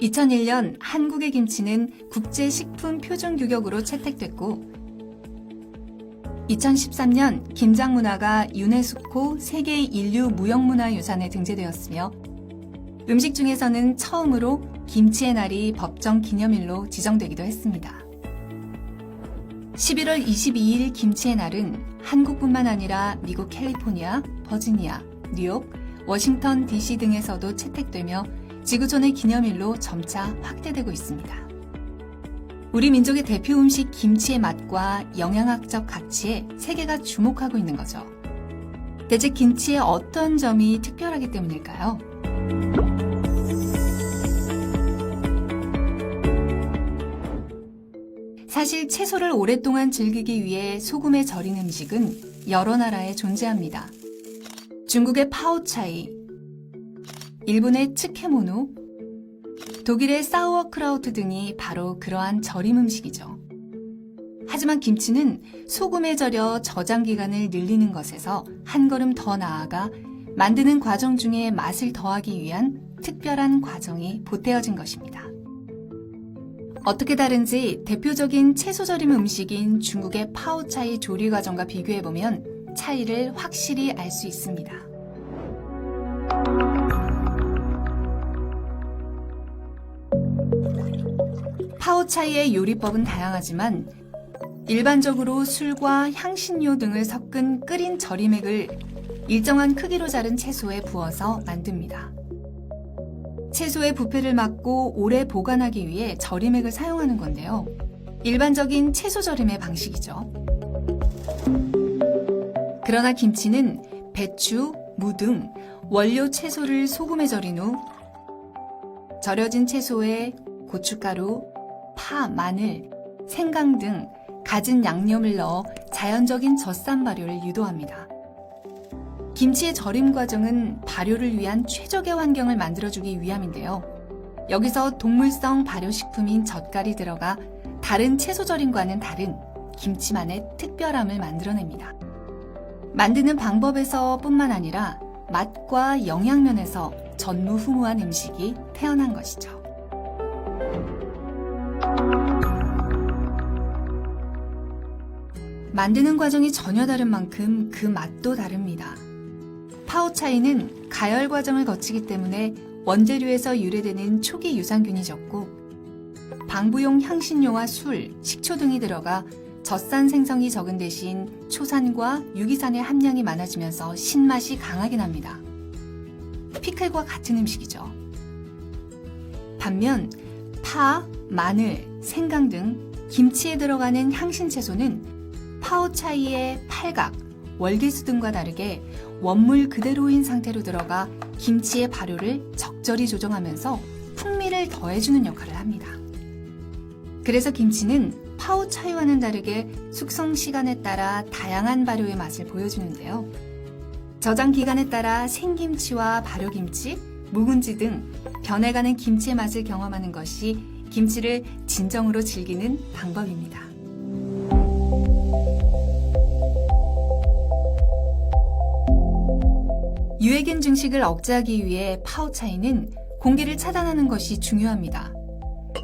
2001년 한국의 김치는 국제식품표준규격으로 채택됐고 2013년 김장 문화가 유네스코 세계 인류 무형문화유산에 등재되었으며 음식 중에서는 처음으로 김치의 날이 법정 기념일로 지정되기도 했습니다. 11월 22일 김치의 날은 한국뿐만 아니라 미국 캘리포니아, 버지니아, 뉴욕, 워싱턴 DC 등에서도 채택되며 지구촌의 기념일로 점차 확대되고 있습니다. 우리 민족의 대표 음식 김치의 맛과 영양학적 가치에 세계가 주목하고 있는 거죠. 대체 김치의 어떤 점이 특별하기 때문일까요? 사실 채소를 오랫동안 즐기기 위해 소금에 절인 음식은 여러 나라에 존재합니다. 중국의 파오차이, 일본의 츠케모노, 독일의 사우어크라우트 등이 바로 그러한 절임 음식이죠. 하지만 김치는 소금에 절여 저장 기간을 늘리는 것에서 한 걸음 더 나아가 만드는 과정 중에 맛을 더하기 위한 특별한 과정이 보태어진 것입니다. 어떻게 다른지 대표적인 채소 절임 음식인 중국의 파오차이 조리 과정과 비교해보면 차이를 확실히 알 수 있습니다. 파오차이의 요리법은 다양하지만 일반적으로 술과 향신료 등을 섞은 끓인 절임액을 일정한 크기로 자른 채소에 부어서 만듭니다. 채소의 부패를 막고 오래 보관하기 위해 절임액을 사용하는 건데요. 일반적인 채소 절임의 방식이죠. 그러나 김치는 배추, 무 등 원료 채소를 소금에 절인 후 절여진 채소에 고춧가루, 파, 마늘, 생강 등 갖은 양념을 넣어 자연적인 젖산 발효를 유도합니다. 김치의 절임 과정은 발효를 위한 최적의 환경을 만들어주기 위함인데요. 여기서 동물성 발효식품인 젓갈이 들어가 다른 채소 절임과는 다른 김치만의 특별함을 만들어냅니다. 만드는 방법에서 뿐만 아니라 맛과 영양면에서 전무후무한 음식이 태어난 것이죠. 만드는 과정이 전혀 다른 만큼 그 맛도 다릅니다. 파오차이는 가열 과정을 거치기 때문에 원재료에서 유래되는 초기 유산균이 적고 방부용 향신료와 술, 식초 등이 들어가 젖산 생성이 적은 대신 초산과 유기산의 함량이 많아지면서 신맛이 강하게 납니다. 피클과 같은 음식이죠. 반면 파, 마늘, 생강 등 김치에 들어가는 향신채소는 파오차이의 팔각, 월계수 등과 다르게 원물 그대로인 상태로 들어가 김치의 발효를 적절히 조정하면서 풍미를 더해주는 역할을 합니다. 그래서 김치는 파오차이와는 다르게 숙성 시간에 따라 다양한 발효의 맛을 보여주는데요. 저장 기간에 따라 생김치와 발효김치, 묵은지 등 변해가는 김치의 맛을 경험하는 것이 김치를 진정으로 즐기는 방법입니다. 유해균 증식을 억제하기 위해 파오차이는 공기를 차단하는 것이 중요합니다.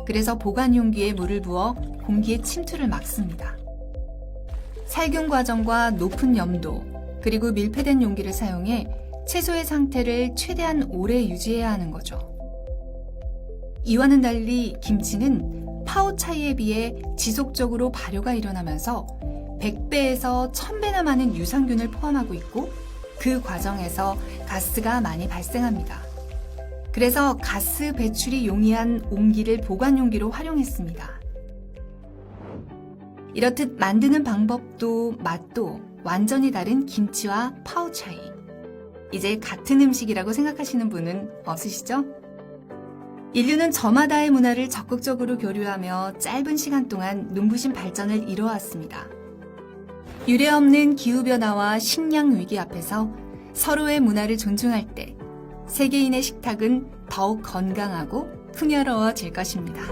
그래서 보관 용기에 물을 부어 공기의 침투를 막습니다. 살균 과정과 높은 염도, 그리고 밀폐된 용기를 사용해 채소의 상태를 최대한 오래 유지해야 하는 거죠. 이와는 달리 김치는 파오차이에 비해 지속적으로 발효가 일어나면서 100배에서 1000배나 많은 유산균을 포함하고 있고 그 과정에서 가스가 많이 발생합니다. 그래서 가스 배출이 용이한 옹기를 보관 용기로 활용했습니다. 이렇듯 만드는 방법도 맛도 완전히 다른 김치와 파오차이. 이제 같은 음식이라고 생각하시는 분은 없으시죠? 인류는 저마다의 문화를 적극적으로 교류하며 짧은 시간 동안 눈부신 발전을 이뤄왔습니다. 유례없는 기후변화와 식량 위기 앞에서 서로의 문화를 존중할 때 세계인의 식탁은 더욱 건강하고 풍요로워질 것입니다.